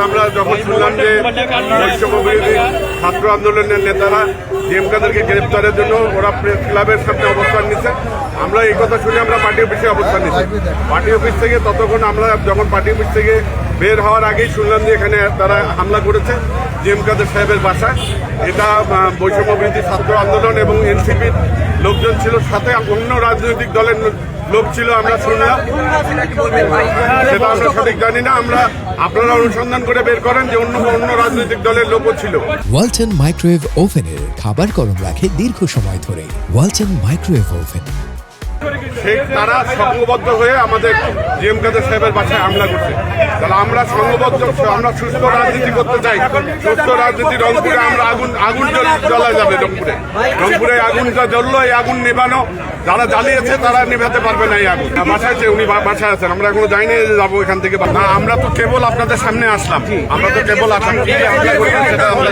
আমরা যখন শুনলাম যে বৈষম্যবিরোধী ছাত্র আন্দোলনের নেতারা ডিএমকেদেরকে গ্রেপ্তারের জন্য ওরা প্রেস ক্লাবের সামনে অবস্থান নিচ্ছে, আমরা এই কথা শুনে আমরা পার্টি অফিসে অবস্থান নিচ্ছি। পার্টি অফিস থেকে ততক্ষণ আমরা যখন পার্টি অফিস থেকে বের হওয়ার আগেই শুনলাম যে এখানে তারা হামলা করেছে জিএম কাদের সাহেবের বাসায়। এটা বৈষম্যবিরোধী ছাত্র আন্দোলন এবং এনসিপির লোকজন ছিল, সাথে অন্য রাজনৈতিক দলের লোক ছিল আমরা শুনলাম। সেটা আমরা সঠিক জানি না, আপনারা অনুসন্ধান করে বের করেন যে অন্য রাজনৈতিক দলের লোকও ছিল। ওয়ালটন মাইক্রোওয়েভ ওভেনের খাবার গরম রাখে দীর্ঘ সময় ধরে। Walton microwave oven. তারা সংঘবদ্ধ হয়ে আমাদের জিএম কাদের সাহেবের বাসায় হামলা করছে। তাহলে আমরা সংঘবদ্ধ, আমরা সুস্থ রাজনীতি করতে চাই। সুস্থ রাজনীতি রংপুরে আমরা আগুন জ্বলা যাবে। রংপুরে আগুনটা জ্বললো, এই আগুন নেভানো যারা জ্বালিয়েছে তারা নেভাতে পারবে না। এই আগুন বাসায় উনি বাসায় আছেন, আমরা এখনো যাইনি যাবো এখান থেকে না। আমরা তো কেবল আপনাদের সামনে আসলাম, আমরা তো কেবল আসলাম, কি হামলা করবেন সেটা আমরা